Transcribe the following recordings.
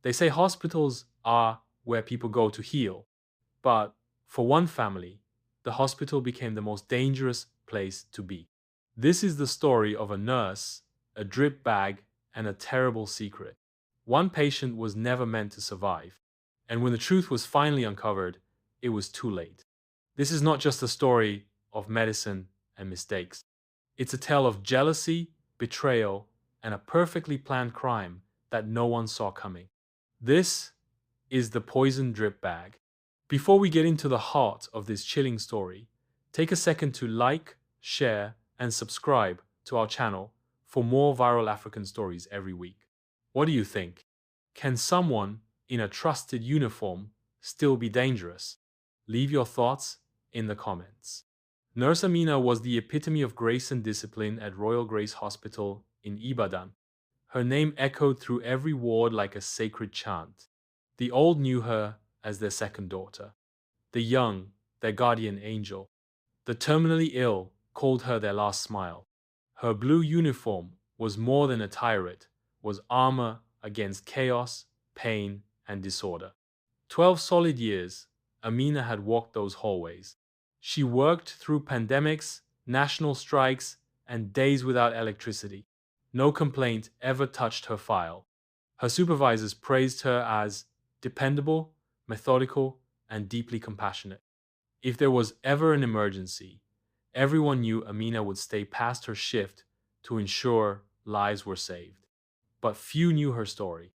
They say hospitals are where people go to heal, but for one family, the hospital became the most dangerous place to be. This is the story of a nurse, a drip bag, and a terrible secret. One patient was never meant to survive, and when the truth was finally uncovered, it was too late. This is not just a story of medicine and mistakes. It's a tale of jealousy, betrayal, and a perfectly planned crime that no one saw coming. This is the poison drip bag. Before we get into the heart of this chilling story, take a second to like, share, and subscribe to our channel for more viral African stories every week. What do you think? Can someone in a trusted uniform still be dangerous? Leave your thoughts in the comments. Nurse Amina was the epitome of grace and discipline at Royal Grace Hospital in Ibadan. Her name echoed through every ward like a sacred chant. The old knew her as their second daughter. The young, their guardian angel. The terminally ill called her their last smile. Her blue uniform was more than a tirade, was armor against chaos, pain, and disorder. 12 solid years, Amina had walked those hallways. She worked through pandemics, national strikes, and days without electricity. No complaint ever touched her file. Her supervisors praised her as dependable, methodical, and deeply compassionate. If there was ever an emergency, everyone knew Amina would stay past her shift to ensure lives were saved. But few knew her story.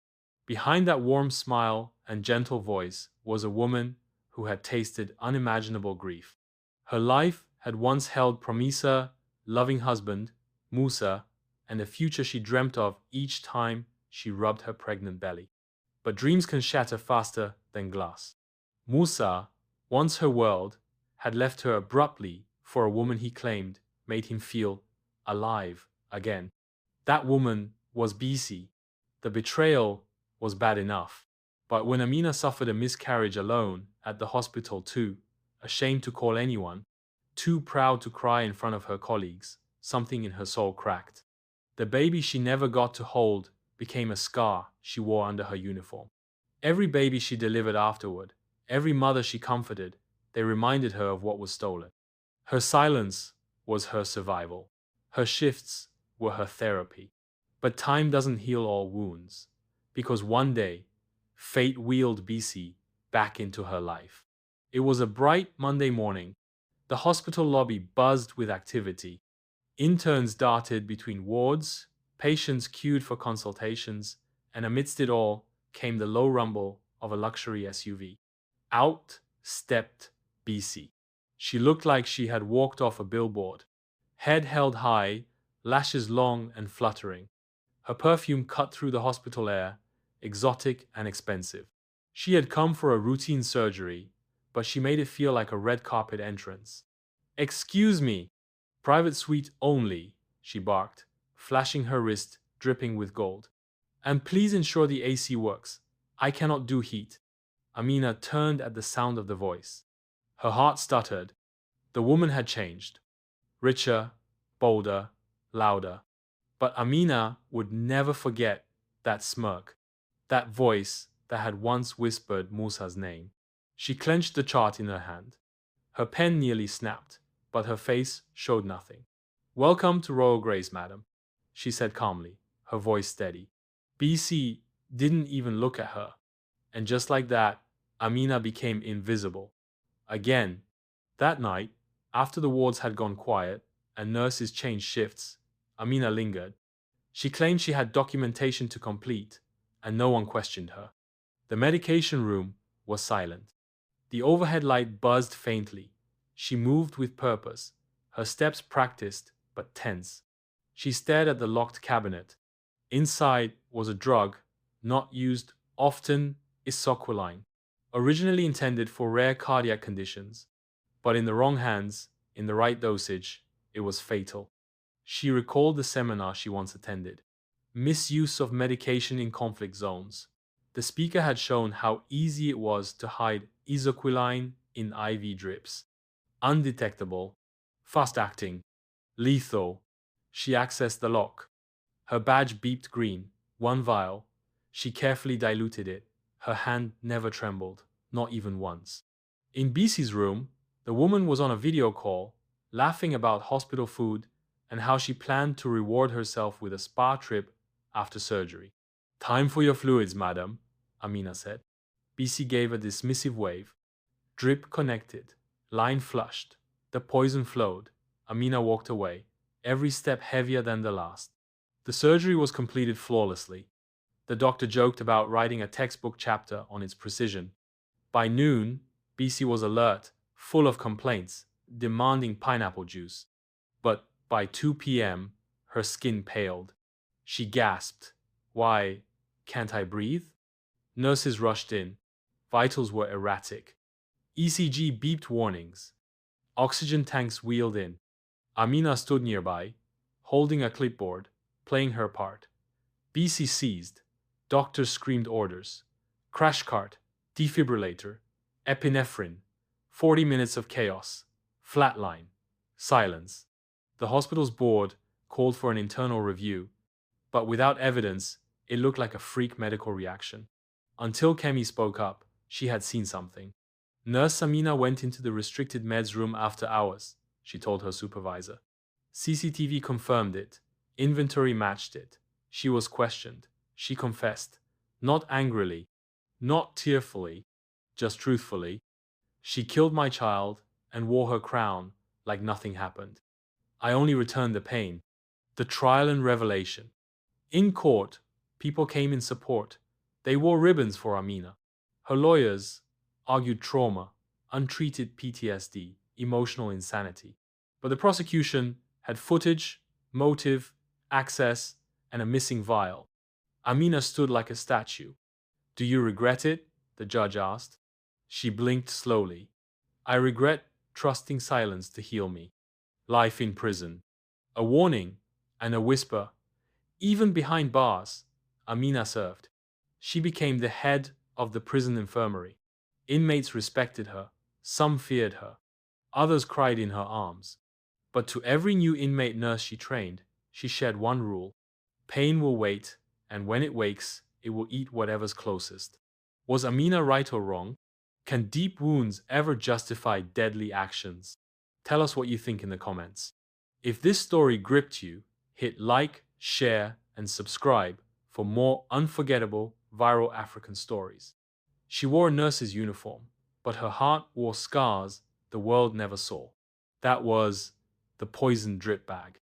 Behind that warm smile and gentle voice was a woman who had tasted unimaginable grief. Her life had once held Promisa, loving husband, Musa, and a future she dreamt of each time she rubbed her pregnant belly. But dreams can shatter faster than glass. Musa, once her world, had left her abruptly for a woman he claimed made him feel alive again. That woman was BC. The betrayal was bad enough. But when Amina suffered a miscarriage alone at the hospital too, ashamed to call anyone, too proud to cry in front of her colleagues, something in her soul cracked. The baby she never got to hold became a scar she wore under her uniform. Every baby she delivered afterward, every mother she comforted, they reminded her of what was stolen. Her silence was her survival. Her shifts were her therapy. But time doesn't heal all wounds, because one day, fate wheeled BC back into her life. It was a bright Monday morning. The hospital lobby buzzed with activity. Interns darted between wards, patients queued for consultations, and amidst it all came the low rumble of a luxury SUV. Out stepped BC. She looked like she had walked off a billboard. Head held high, lashes long and fluttering. Her perfume cut through the hospital air, exotic and expensive. She had come for a routine surgery, but she made it feel like a red carpet entrance. "Excuse me, private suite only," she barked, flashing her wrist dripping with gold. "And please ensure the AC works. I cannot do heat." Amina turned at the sound of the voice. Her heart stuttered. The woman had changed. Richer, bolder, louder. But Amina would never forget that smirk, that voice that had once whispered Musa's name. She clenched the chart in her hand. Her pen nearly snapped, but her face showed nothing. "Welcome to Royal Grace, madam," she said calmly, her voice steady. BC didn't even look at her, and just like that, Amina became invisible. Again, that night, after the wards had gone quiet and nurses changed shifts, Amina lingered. She claimed she had documentation to complete, and no one questioned her. The medication room was silent. The overhead light buzzed faintly. She moved with purpose, her steps practiced but tense. She stared at the locked cabinet. Inside was a drug, not used often, isoquiline, originally intended for rare cardiac conditions, but in the wrong hands, in the right dosage, it was fatal. She recalled the seminar she once attended. Misuse of medication in conflict zones. The speaker had shown how easy it was to hide isoquiline in IV drips. Undetectable, fast-acting, lethal. She accessed the lock. Her badge beeped green, one vial. She carefully diluted it. Her hand never trembled, not even once. In BC's room, the woman was on a video call, laughing about hospital food and how she planned to reward herself with a spa trip after surgery. "Time for your fluids, madam," Amina said. BC gave a dismissive wave. Drip connected. Line flushed. The poison flowed. Amina walked away, every step heavier than the last. The surgery was completed flawlessly. The doctor joked about writing a textbook chapter on its precision. By noon, BC was alert, full of complaints, demanding pineapple juice. But by 2 p.m., her skin paled. She gasped. "Why, can't I breathe?" Nurses rushed in. Vitals were erratic. ECG beeped warnings. Oxygen tanks wheeled in. Amina stood nearby, holding a clipboard, playing her part. BC seized. Doctors screamed orders. Crash cart, defibrillator, epinephrine. 40 minutes of chaos. Flatline. Silence. The hospital's board called for an internal review, but without evidence, it looked like a freak medical reaction. Until Kemi spoke up, she had seen something. Nurse Amina went into the restricted meds room after hours, she told her supervisor. CCTV confirmed it. Inventory matched it. She was questioned. She confessed. Not angrily, not tearfully, just truthfully. "She killed my child and wore her crown like nothing happened. I only returned the pain." The trial and revelation. In court, people came in support. They wore ribbons for Amina. Her lawyers argued trauma, untreated PTSD, emotional insanity. But the prosecution had footage, motive, access, and a missing vial. Amina stood like a statue. "Do you regret it?" the judge asked. She blinked slowly. "I regret trusting silence to heal me." Life in prison. A warning and a whisper. Even behind bars, Amina served. She became the head of the prison infirmary. Inmates respected her. Some feared her. Others cried in her arms. But to every new inmate nurse she trained, she shared one rule. Pain will wait, and when it wakes, it will eat whatever's closest. Was Amina right or wrong? Can deep wounds ever justify deadly actions? Tell us what you think in the comments. If this story gripped you, hit like, share, and subscribe for more unforgettable viral African stories. She wore a nurse's uniform, but her heart wore scars the world never saw. That was the poison drip bag.